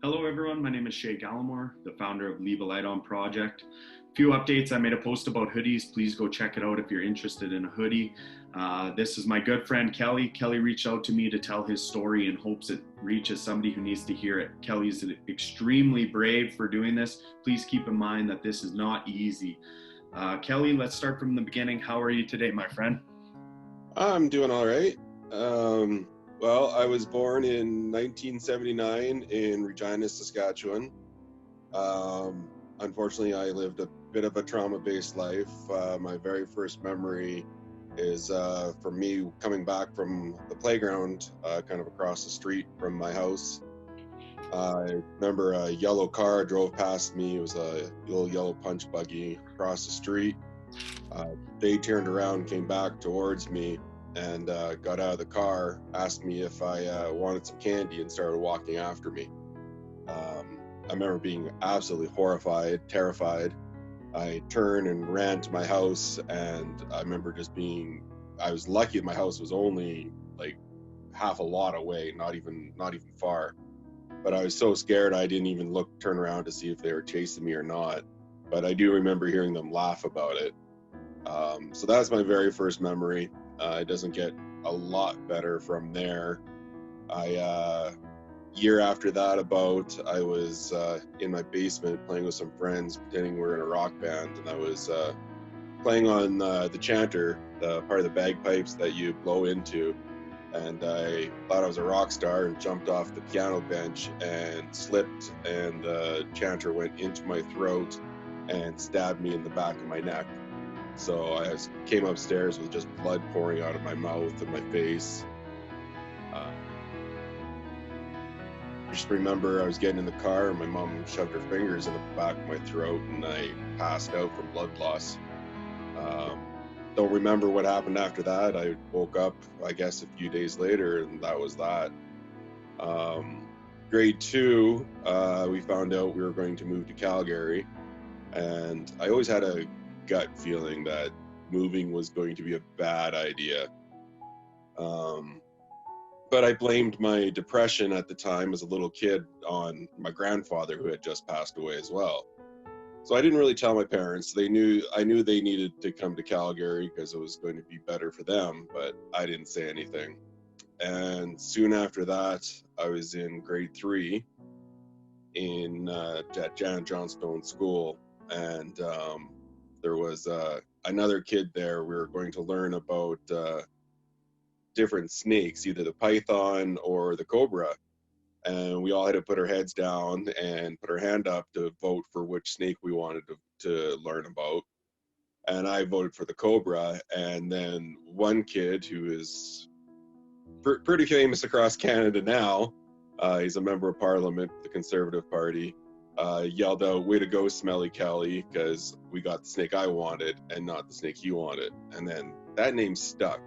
Hello, everyone. My name is Shay Gallimore, the founder of Leave a Light On Project. A few updates. I made a post about hoodies. Please go check it out if you're interested in a hoodie. This is my good friend Kelly. Kelly reached out to me to tell his story in hopes it reaches somebody who needs to hear it. Kelly's extremely brave for doing this. Please keep in mind that this is not easy. Kelly, let's start from the beginning. How are you today, my friend? I'm doing all right. Well, I was born in 1979 in Regina, Saskatchewan. Unfortunately, I lived a bit of a trauma-based life. My very first memory is for me coming back from the playground, kind of across the street from my house. I remember a yellow car drove past me. It was a little yellow punch buggy across the street. They turned around, came back towards me, and got out of the car, asked me if I wanted some candy, and started walking after me. I remember being absolutely horrified, terrified. I turned and ran to my house, and I remember I was lucky that my house was only like half a lot away, not even far. But I was so scared I didn't even turn around to see if they were chasing me or not. But I do remember hearing them laugh about it. So that was my very first memory. It doesn't get a lot better from there. Year after that, I was in my basement playing with some friends, pretending we were in a rock band, and I was playing on the chanter, the part of the bagpipes that you blow into, and I thought I was a rock star and jumped off the piano bench and slipped, and the chanter went into my throat and stabbed me in the back of my neck. So I came upstairs with just blood pouring out of my mouth and my face. I just remember I was getting in the car and my mom shoved her fingers in the back of my throat and I passed out from blood loss. Don't remember what happened after that. I woke up, I guess, a few days later, and that was that. Grade 2, we found out we were going to move to Calgary, and I always had a gut feeling that moving was going to be a bad idea. But I blamed my depression at the time as a little kid on my grandfather, who had just passed away as well. So I didn't really tell my parents. I knew they needed to come to Calgary because it was going to be better for them, but I didn't say anything. And soon after that, I was in grade 3 at Janet Johnstone School, and there was another kid there. We were going to learn about different snakes, either the python or the cobra. And we all had to put our heads down and put our hand up to vote for which snake we wanted to learn about. And I voted for the cobra. And then one kid who is pretty famous across Canada now, he's a member of parliament for the Conservative Party, yelled out, "Way to go, Smelly Kelly," because we got the snake I wanted and not the snake he wanted. And then that name stuck.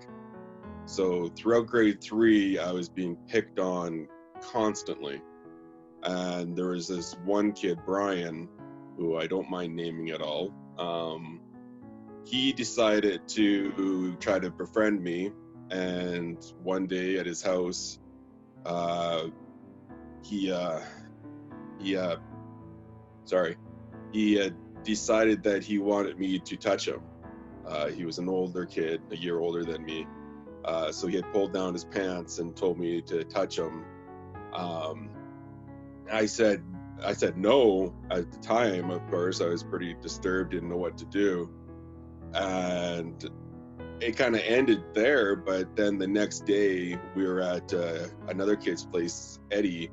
So throughout grade 3, I was being picked on constantly. And there was this one kid, Brian, who I don't mind naming at all. He decided to try to befriend me. And one day at his house, he decided that he wanted me to touch him. He was an older kid, a year older than me. So he had pulled down his pants and told me to touch him. I said no at the time. Of course, I was pretty disturbed, didn't know what to do. And it kind of ended there, but then the next day we were at another kid's place, Eddie,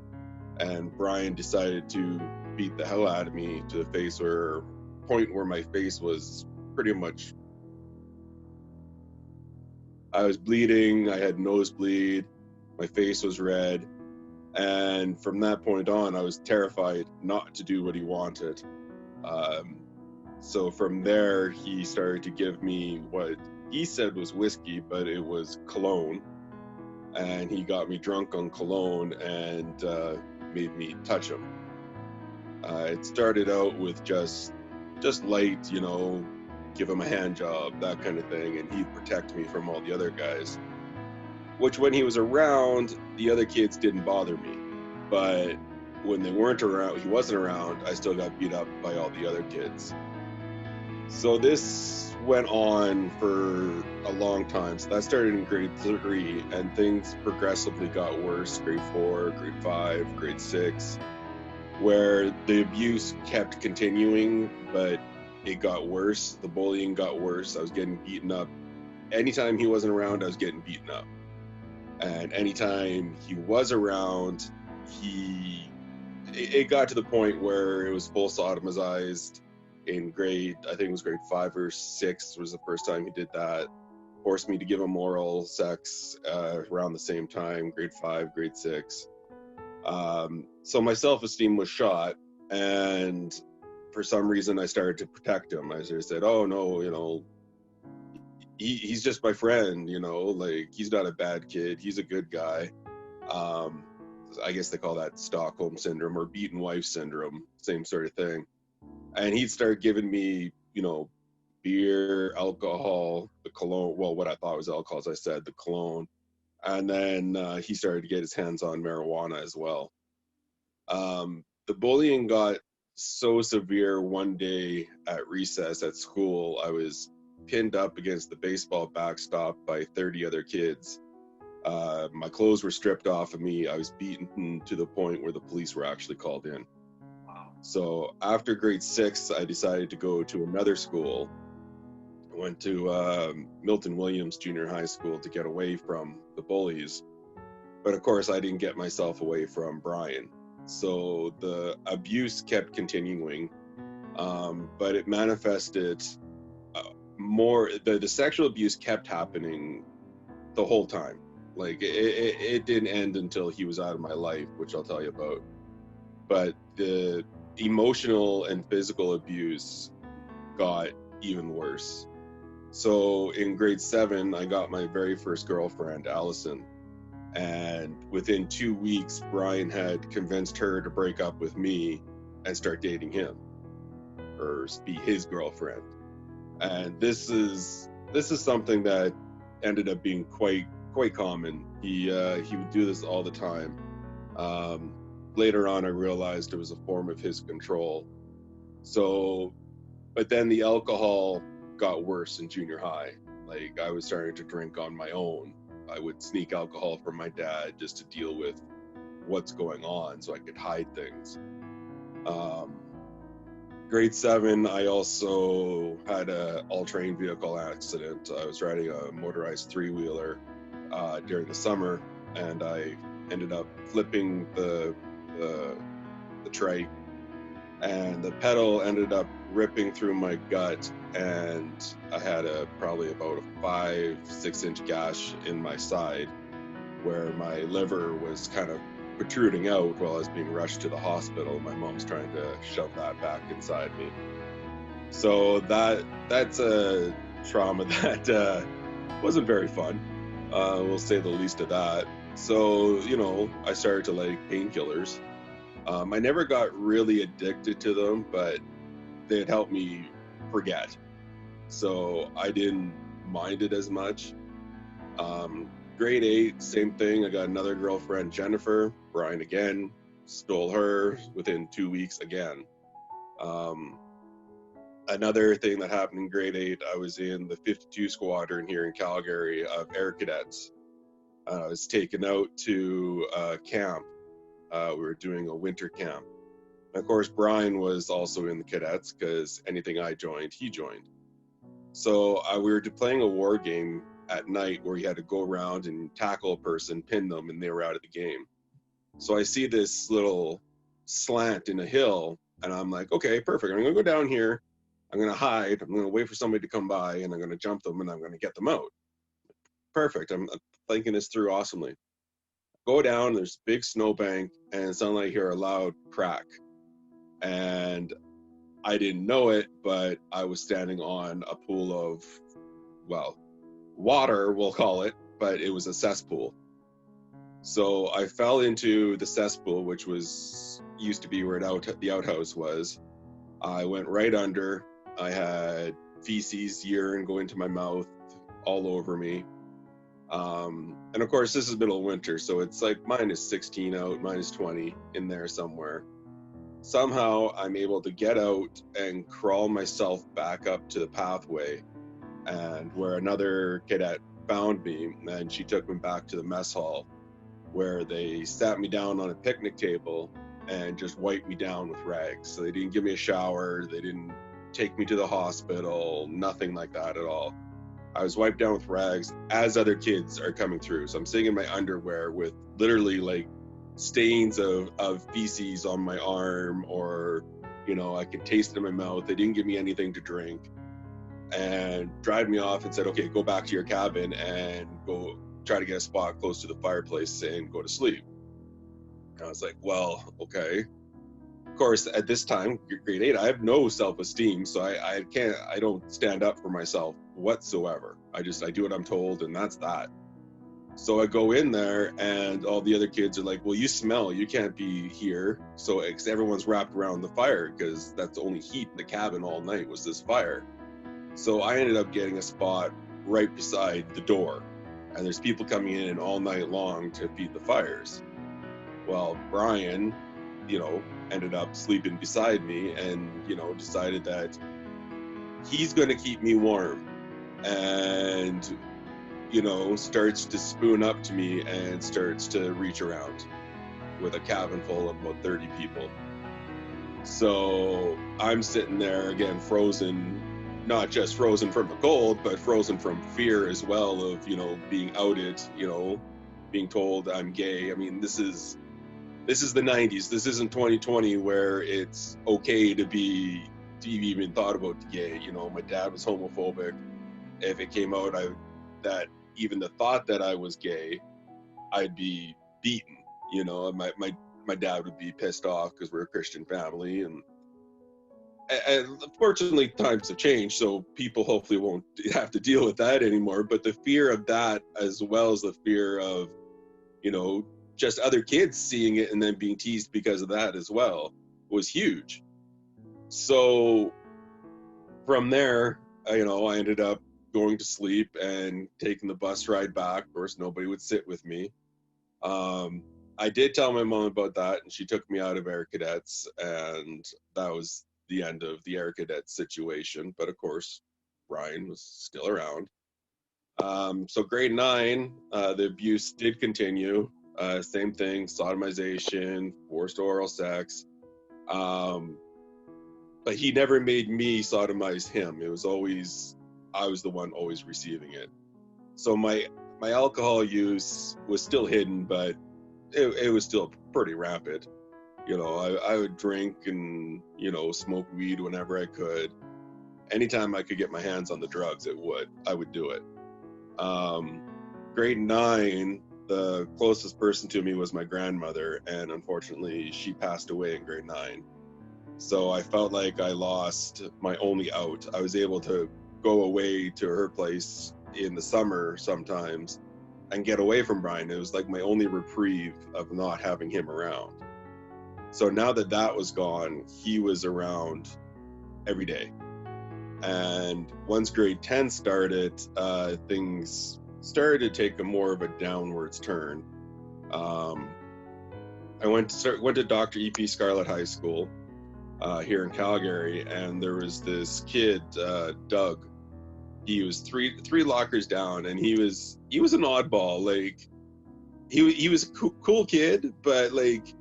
and Brian decided to beat the hell out of me to the point where my face was pretty much, I was bleeding, I had nosebleed, my face was red, and from that point on I was terrified not to do what he wanted. So from there he started to give me what he said was whiskey, but it was cologne, and he got me drunk on cologne and made me touch him. It started out with just light, give him a hand job, that kind of thing, and he'd protect me from all the other guys. Which when he was around, the other kids didn't bother me. But when they weren't around, he wasn't around, I still got beat up by all the other kids. So this went on for a long time. So that started in grade 3, and things progressively got worse. Grade 4, grade 5, grade 6, where the abuse kept continuing, but it got worse. The bullying got worse. I was getting beaten up. Anytime he wasn't around, I was getting beaten up. And anytime he was around, it got to the point where it was full sodomized. In grade, I think it was grade 5 or 6 was the first time he did that. Forced me to give him oral sex around the same time, grade 5, grade 6. So my self-esteem was shot, and for some reason I started to protect him. I just said, oh no, you know, he's just my friend, you know, like he's not a bad kid, he's a good guy. I guess they call that Stockholm syndrome or beaten wife syndrome, same sort of thing. And he'd start giving me, you know, beer, alcohol, the cologne, well, what I thought was alcohol, as I said, the cologne. And then he started to get his hands on marijuana as well. The bullying got so severe one day at recess at school. I was pinned up against the baseball backstop by 30 other kids. My clothes were stripped off of me. I was beaten to the point where the police were actually called in. So after grade 6, I decided to go to another school. I went to Milton Williams Junior High School to get away from the bullies. But of course, I didn't get myself away from Brian. So the abuse kept continuing, but it manifested more. The sexual abuse kept happening the whole time. Like it didn't end until he was out of my life, which I'll tell you about. But the emotional and physical abuse got even worse. So in grade 7, I got my very first girlfriend, Allison. And within 2 weeks, Brian had convinced her to break up with me and start dating him, or be his girlfriend. And this is something that ended up being quite common. He would do this all the time. Later on, I realized it was a form of his control. So, but then the alcohol got worse in junior high. Like I was starting to drink on my own. I would sneak alcohol from my dad just to deal with what's going on so I could hide things. Grade 7, I also had an all-terrain vehicle accident. I was riding a motorized 3-wheeler during the summer, and I ended up flipping the trike, and the pedal ended up ripping through my gut, and I had probably about a 5-6 inch gash in my side where my liver was kind of protruding out while I was being rushed to the hospital. My mom's trying to shove that back inside me. So that's a trauma that wasn't very fun. We'll say the least of that. So, you know, I started to like painkillers. I never got really addicted to them, but they'd help me forget. So I didn't mind it as much. Grade 8, same thing. I got another girlfriend, Jennifer. Brian again, stole her within 2 weeks again. Another thing that happened in grade 8, I was in the 52 Squadron here in Calgary of Air Cadets. I was taken out to camp. We were doing a winter camp. And of course, Brian was also in the cadets because anything I joined, he joined. So we were playing a war game at night where you had to go around and tackle a person, pin them, and they were out of the game. So I see this little slant in a hill, and I'm like, okay, perfect. I'm going to go down here. I'm going to hide. I'm going to wait for somebody to come by, and I'm going to jump them, and I'm going to get them out. Perfect. I'm thinking this through awesomely. Go down, there's a big snowbank, and suddenly I hear a loud crack. And I didn't know it, but I was standing on a pool of, well, water, we'll call it, but it was a cesspool. So I fell into the cesspool, which used to be where the outhouse was. I went right under. I had feces, urine go into my mouth, all over me. And of course, this is middle of winter, so it's like -16 out, -20 in there somewhere. Somehow I'm able to get out and crawl myself back up to the pathway, and where another cadet found me, and she took me back to the mess hall, where they sat me down on a picnic table and just wiped me down with rags. So they didn't give me a shower, they didn't take me to the hospital, nothing like that at all. I was wiped down with rags as other kids are coming through. So I'm sitting in my underwear with literally like stains of feces on my arm, or, I could taste it in my mouth. They didn't give me anything to drink, and drive me off and said, okay, go back to your cabin and go try to get a spot close to the fireplace and go to sleep. And I was like, well, okay. Of course, at this time, grade 8, I have no self-esteem, so I don't stand up for myself whatsoever. I do what I'm told, and that's that. So I go in there, and all the other kids are like, well, you smell, you can't be here. So everyone's wrapped around the fire, because that's the only heat in the cabin all night was this fire. So I ended up getting a spot right beside the door, and there's people coming in all night long to feed the fires. Well, Brian, ended up sleeping beside me, and, decided that he's going to keep me warm, and, starts to spoon up to me and starts to reach around with a cabin full of about 30 people. So I'm sitting there again, frozen, not just frozen from the cold, but frozen from fear as well of, being outed, being told I'm gay. I mean, this is the 90s. This isn't 2020 where it's okay to even thought about gay. My dad was homophobic. If it came out that even the thought that I was gay, I'd be beaten. My dad would be pissed off because we're a Christian family, and fortunately times have changed, so people hopefully won't have to deal with that anymore. But the fear of that, as well as the fear of, just other kids seeing it and then being teased because of that as well, was huge. So from there, I ended up going to sleep and taking the bus ride back. Of course, nobody would sit with me. I did tell my mom about that, and she took me out of Air Cadets, and that was the end of the Air Cadet situation. But of course, Brian was still around. So grade 9, the abuse did continue. Same thing, sodomization, forced oral sex. But he never made me sodomize him. It was always, I was the one always receiving it. So my alcohol use was still hidden, but it was still pretty rampant. I would drink and, smoke weed whenever I could. Anytime I could get my hands on the drugs, I would do it. Grade 9, the closest person to me was my grandmother, and unfortunately she passed away in grade 9. So I felt like I lost my only out. I was able to go away to her place in the summer sometimes and get away from Brian. It was like my only reprieve of not having him around. So now that was gone, he was around every day. And once grade 10 started, things started to take a more of a downwards turn. I went to Dr. E.P. Scarlett High School here in Calgary, and there was this kid, Doug. He was three lockers down, and he was an oddball. Like he was a cool kid, but like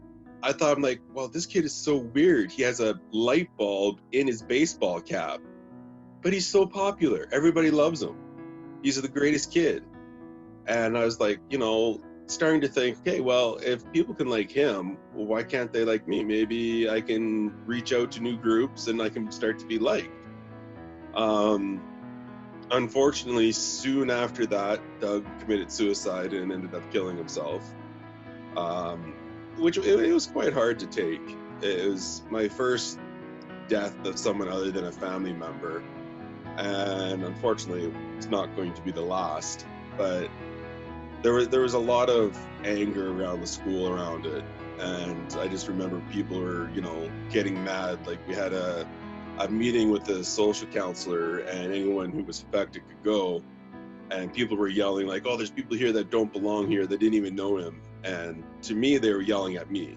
I thought, I'm like, well, this kid is so weird. He has a light bulb in his baseball cap, but he's so popular. Everybody loves him. He's the greatest kid. And I was like, starting to think, okay, well, if people can like him, well, why can't they like me? Maybe I can reach out to new groups and I can start to be liked. Unfortunately, soon after that, Doug committed suicide and ended up killing himself, which it was quite hard to take. It was my first death of someone other than a family member, and unfortunately, it's not going to be the last. But there was a lot of anger around the school around it, and I just remember people were, getting mad. Like we had a meeting with the social counselor, and anyone who was affected could go. and people were yelling like, oh, there's people here that don't belong here, that didn't even know him. And to me, they were yelling at me.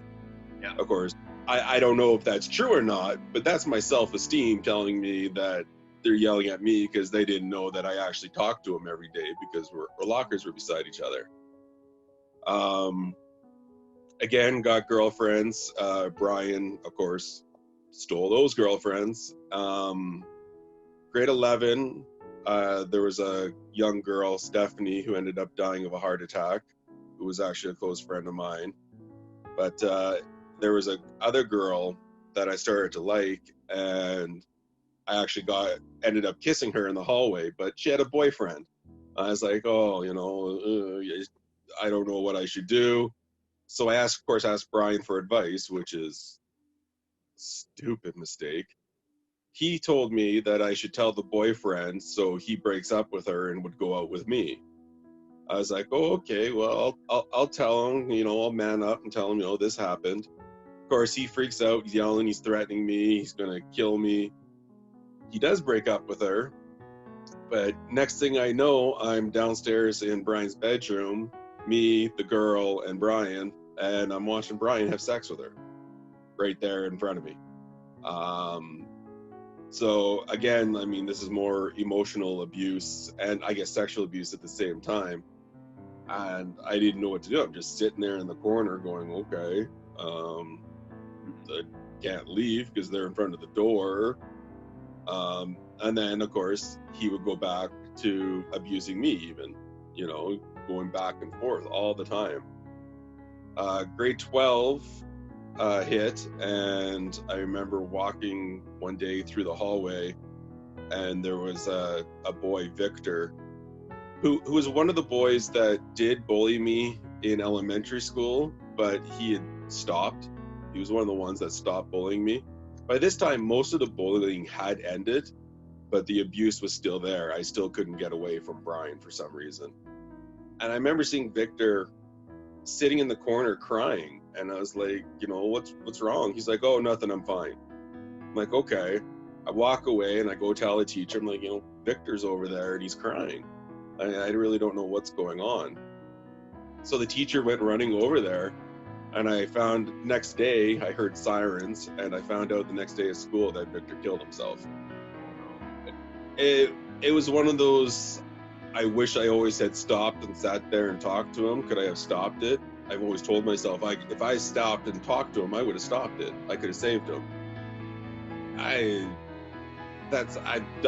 Yeah. Of course, I don't know if that's true or not, but that's my self-esteem telling me that they're yelling at me because they didn't know that I actually talked to them every day because our lockers were beside each other. Again, got girlfriends. Brian, of course, stole those girlfriends. Grade 11, there was a young girl, Stephanie, who ended up dying of a heart attack, who was actually a close friend of mine. But there was a other girl that I started to like, and I actually ended up kissing her in the hallway, but she had a boyfriend. I was like, oh, I don't know what I should do. So I asked Brian for advice, which is a stupid mistake. He told me that I should tell the boyfriend so he breaks up with her and would go out with me. I was like, oh, okay, well, I'll tell him, I'll man up and tell him, this happened. Of course, he freaks out, he's yelling, he's threatening me, he's going to kill me. He does break up with her, but next thing I know, I'm downstairs in Brian's bedroom, me, the girl, and Brian, and I'm watching Brian have sex with her right there in front of me. So again, I mean, this is more emotional abuse and I guess sexual abuse at the same time. And I didn't know what to do. I'm just sitting there in the corner going, okay, I can't leave because they're in front of the door. And then, of course, he would go back to abusing me even, going back and forth all the time. Grade 12 hit, and I remember walking one day through the hallway, and there was a boy, Victor, who was one of the boys that did bully me in elementary school, but he had stopped. He was one of the ones that stopped bullying me. By this time, most of the bullying had ended, but the abuse was still there. I still couldn't get away from Brian for some reason. And I remember seeing Victor sitting in the corner crying, and I was like, what's wrong? He's like, oh, nothing, I'm fine. I'm like, okay. I walk away and I go tell the teacher, I'm like, Victor's over there and he's crying. I really don't know what's going on. So the teacher went running over there, and I found next day, I heard sirens, and I found out the next day at school that Victor killed himself. It was one of those, I wish I always had stopped and sat there and talked to him. Could I have stopped it? I've always told myself, if I stopped and talked to him, I would have stopped it. I could have saved him. I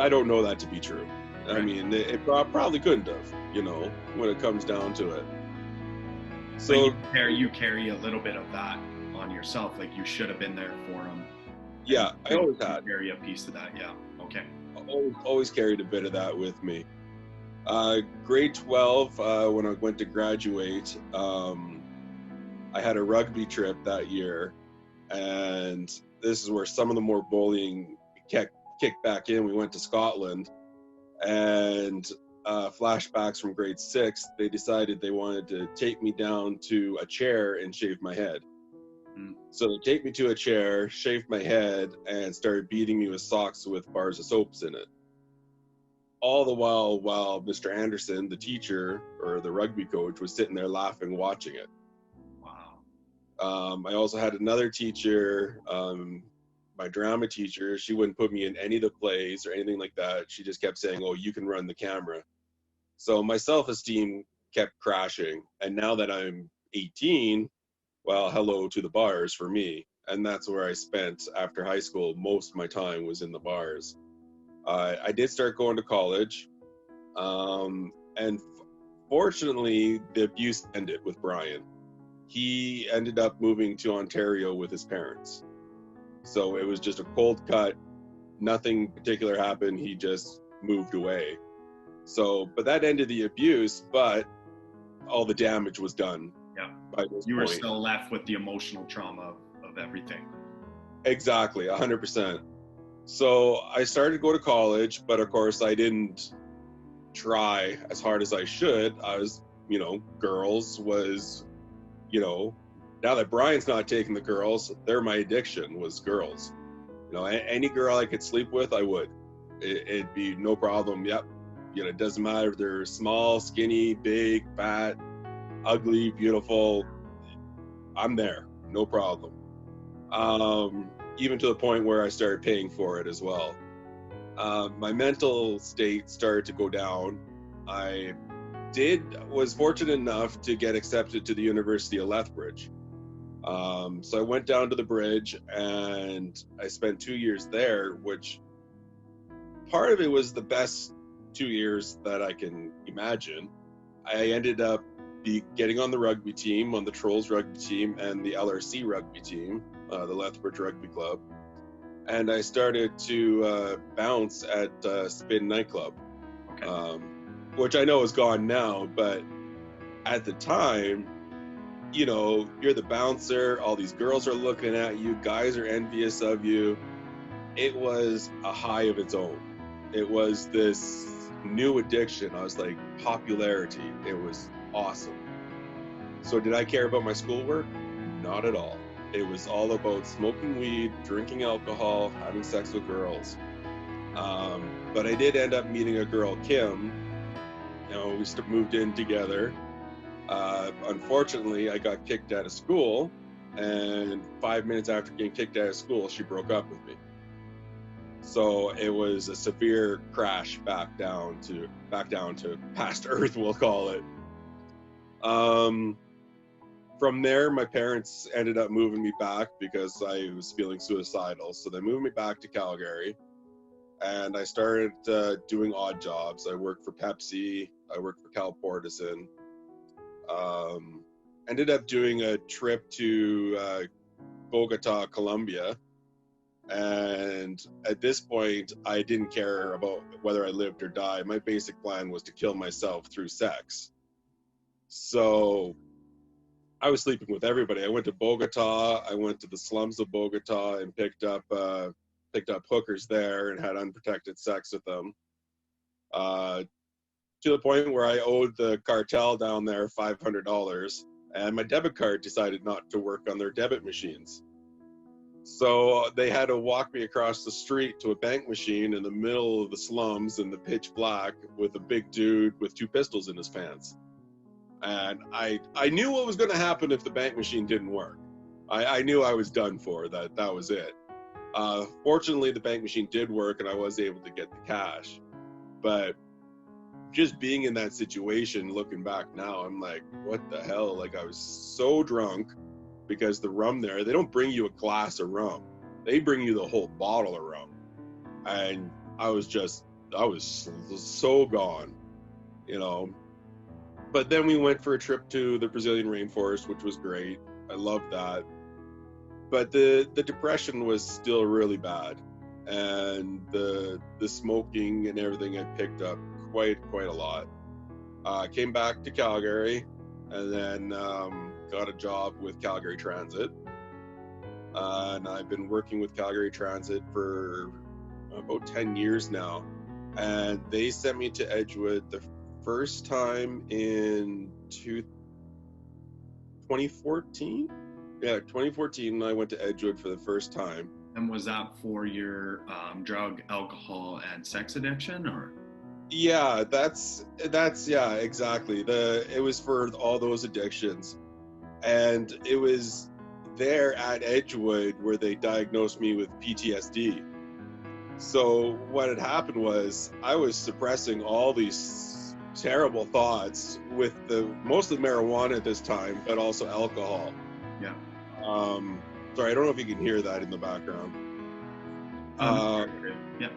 don't know that to be true. Right. I mean, it probably couldn't have, when it comes down to it. So you carry a little bit of that on yourself, like you should have been there for him. Yeah, I always had. Carry a piece of that, yeah. Okay. I always carried a bit of that with me. Grade 12, when I went to graduate, I had a rugby trip that year, and this is where some of the more bullying kicked back in. We went to Scotland, and flashbacks from grade 6, they decided they wanted to take me down to a chair and shave my head. So they take me to a chair, shaved my head, and started beating me with socks with bars of soaps in it. All the while Mr. Anderson, the teacher, or the rugby coach, was sitting there laughing, watching it. Wow. I also had another teacher, my drama teacher. She wouldn't put me in any of the plays or anything like that. She just kept saying, oh, you can run the camera. So my self-esteem kept crashing. And now that I'm 18, well, hello to the bars for me. And that's where I spent, after high school, most of my time was in the bars. I did start going to college. And fortunately, the abuse ended with Brian. He ended up moving to Ontario with his parents. So it was just a cold cut. Nothing particular happened. He just moved away. So, but that ended the abuse, but all the damage was done. Yeah. By this you were point. Still left with the emotional trauma of everything. Exactly, 100%. So I started to go to college, but of course I didn't try as hard as I should. I was, girls was, now that Brian's not taking the girls, they're my addiction, was girls. Any girl I could sleep with, I would. It'd be no problem. Yep, You know, it doesn't matter if they're small, skinny, big, fat, ugly, beautiful. I'm there, no problem. Even to the point where I started paying for it as well. My mental state started to go down. I was fortunate enough to get accepted to the University of Lethbridge. So I went down to the bridge and I spent 2 years there, which part of it was the best 2 years that I can imagine. I ended up getting on the rugby team, on the Trolls rugby team and the LRC rugby team, the Lethbridge Rugby Club. And I started to bounce at Spin nightclub, Okay. which I know is gone now, but at the time, you know, you're the bouncer, all these girls are looking at you, guys are envious of you. It was a high of its own. It was this new addiction. I was like, popularity. It was awesome. So did I care about my schoolwork? Not at all. It was all about smoking weed, drinking alcohol, having sex with girls. But I did end up meeting a girl, Kim. You know, we moved in together. Unfortunately, I got kicked out of school, and 5 minutes after getting kicked out of school, she broke up with me. So it was a severe crash back down to past earth, we'll call it. From there, my parents ended up moving me back because I was feeling suicidal. So they moved me back to Calgary, and I started doing odd jobs. I worked for Pepsi. I worked for Cal Portison. Ended up doing a trip to Bogota, Colombia. And at this point, I didn't care about whether I lived or died. My basic plan was to kill myself through sex. So I was sleeping with everybody. I went to Bogota. I went to the slums of Bogota and picked up hookers there and had unprotected sex with them. To the point where I owed the cartel down there $500, and my debit card decided not to work on their debit machines. So they had to walk me across the street to a bank machine in the middle of the slums in the pitch black with a big dude with 2 pistols in his pants. And I knew what was going to happen if the bank machine didn't work. I knew I was done for, that was it. Fortunately, the bank machine did work and I was able to get the cash. But just being in that situation, looking back now, I'm like, what the hell? Like, I was so drunk because the rum there, they don't bring you a glass of rum. They bring you the whole bottle of rum. And I was so gone, you know. But then we went for a trip to the Brazilian rainforest, which was great. I loved that. But the depression was still really bad. And the smoking and everything had picked up quite a lot. Came back to Calgary and then got a job with Calgary Transit. And I've been working with Calgary Transit for about 10 years now. And they sent me to Edgewood the first time in 2014. Yeah, 2014, I went to Edgewood for the first time. And was that for your drug, alcohol, and sex addiction, or? Yeah, that's yeah, exactly. It was for all those addictions, and it was there at Edgewood where they diagnosed me with PTSD. So what had happened was I was suppressing all these terrible thoughts with mostly marijuana at this time, but also alcohol. Yeah. Sorry, I don't know if you can hear that in the background. Yeah.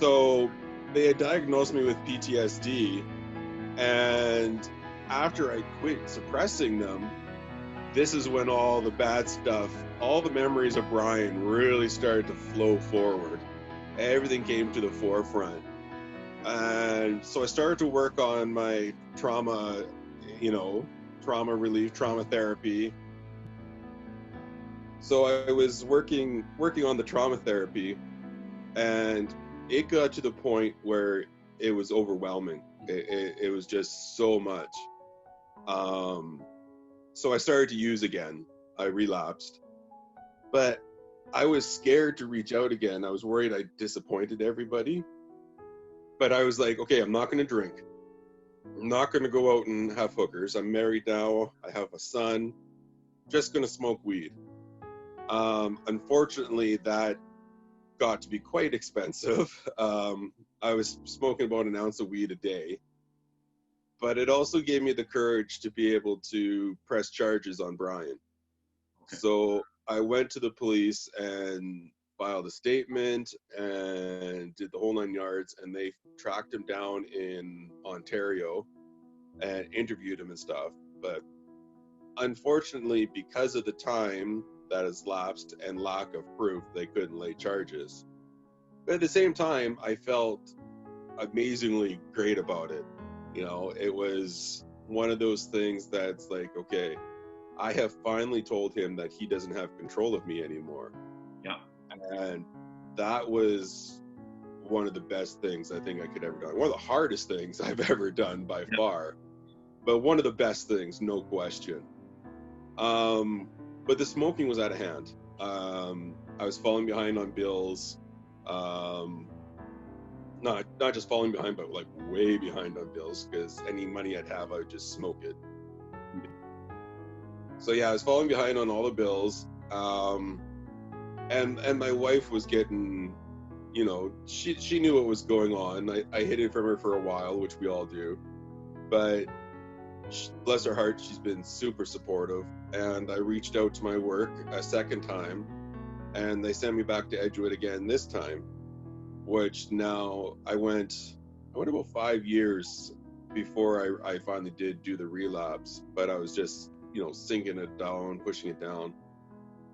So they had diagnosed me with PTSD, and after I quit suppressing them, this is when all the bad stuff, all the memories of Brian really started to flow forward. Everything came to the forefront. And so I started to work on my trauma, trauma relief, trauma therapy. So I was working on the trauma therapy, and it got to the point where it was overwhelming. It was just so much. So I started to use again. I relapsed. But I was scared to reach out again. I was worried I disappointed everybody. But I was like, okay, I'm not going to drink. I'm not going to go out and have hookers. I'm married now. I have a son. Just going to smoke weed. Unfortunately, that got to be quite expensive. I was smoking about an ounce of weed a day. But it also gave me the courage to be able to press charges on Brian. Okay. So I went to the police and filed a statement and did the whole 9 yards, and they tracked him down in Ontario and interviewed him and stuff. But unfortunately, because of the time that has lapsed and lack of proof, they couldn't lay charges. But at the same time, I felt amazingly great about it. You know, it was one of those things that's like, okay, I have finally told him that he doesn't have control of me anymore. Yeah. And that was one of the best things I think I could ever do. One of the hardest things I've ever done by far, but one of the best things, no question. But the smoking was out of hand. I was falling behind on bills. Not just falling behind, but like way behind on bills, because any money I'd have, I would just smoke it. So yeah, I was falling behind on all the bills. And my wife was getting, you know, she knew what was going on. I hid it from her for a while, which we all do. But bless her heart, she's been super supportive. And I reached out to my work a second time, and they sent me back to Edgewood again this time. Which now I went about 5 years before I finally did do the relapse, but I was just, you know, sinking it down, pushing it down.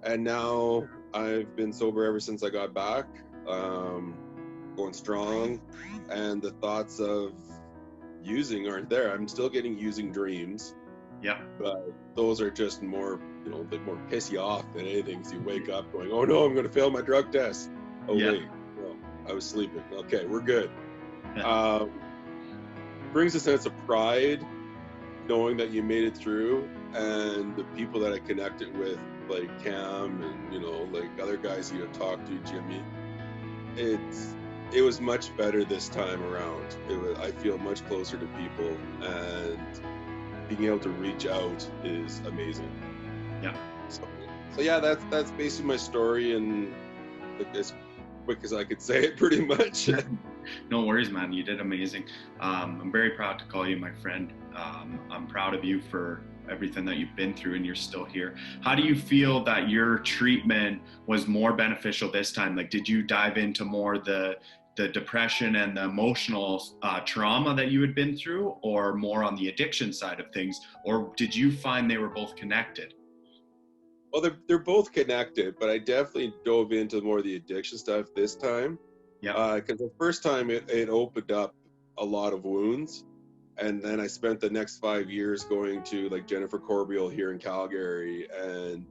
And now I've been sober ever since I got back, going strong, and the thoughts of using aren't there. I'm still getting using dreams. Yeah. But those are just more, you know, they more piss you off than anything. So you wake up going, oh no, I'm going to fail my drug test. Oh wait. I was sleeping. Okay, we're good. Brings a sense of pride knowing that you made it through, and the people that I connected with, like Cam and, you know, like other guys you had talked to, Jimmy. It was much better this time around. I feel much closer to people, and being able to reach out is amazing. Yeah. So yeah, that's basically my story, and as quick as I could say it, pretty much. No worries, man. You did amazing. I'm very proud to call you my friend. I'm proud of you for everything that you've been through, and you're still here. How do you feel that your treatment was more beneficial this time? Like, did you dive into more the depression and the emotional trauma that you had been through, or more on the addiction side of things? Or did you find they were both connected? Well, they're both connected, but I definitely dove into more of the addiction stuff this time. Yeah. Because the first time it opened up a lot of wounds, and then I spent the next 5 years going to like Jennifer Corbeil here in Calgary and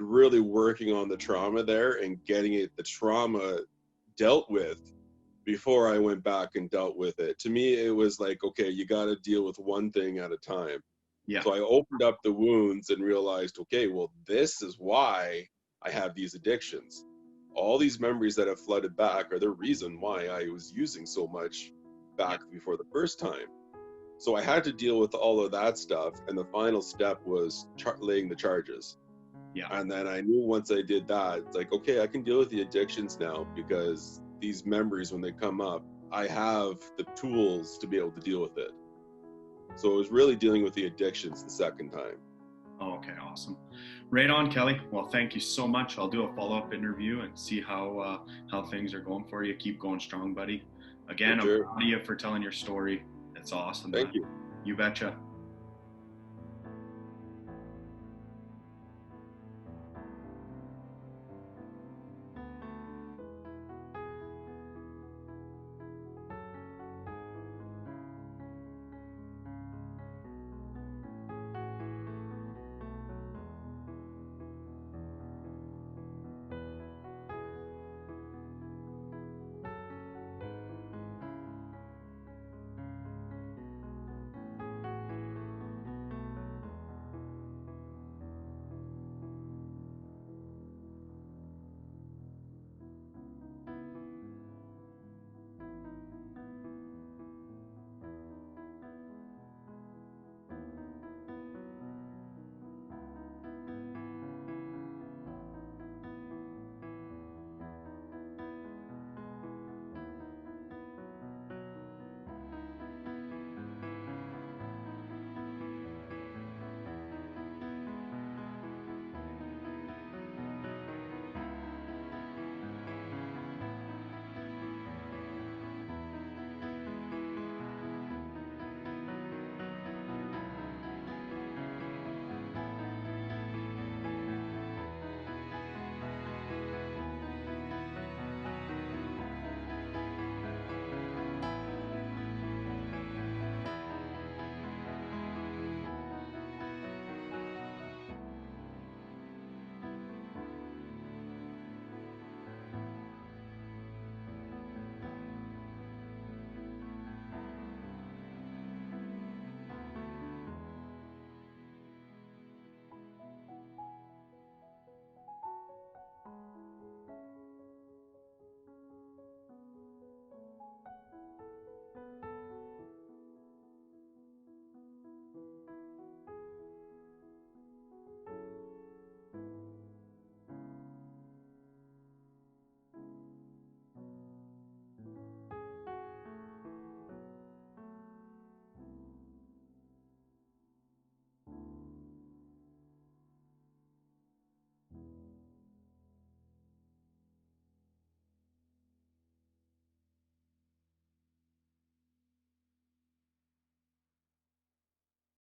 really working on the trauma there and getting the trauma dealt with before I went back and dealt with it. To me, it was like, okay, you got to deal with one thing at a time. Yeah. So I opened up the wounds and realized, okay, well, this is why I have these addictions. All these memories that have flooded back are the reason why I was using so much back before the first time. So I had to deal with all of that stuff. And the final step was laying the charges. Yeah. And then I knew once I did that, it's like, okay, I can deal with the addictions now, because these memories, when they come up, I have the tools to be able to deal with it. So it was really dealing with the addictions the second time. Oh, okay, awesome. Right on, Kelly. Well, thank you so much. I'll do a follow-up interview and see how things are going for you. Keep going strong, buddy. Again, I'm proud of you for telling your story. It's awesome. Thank you. You betcha.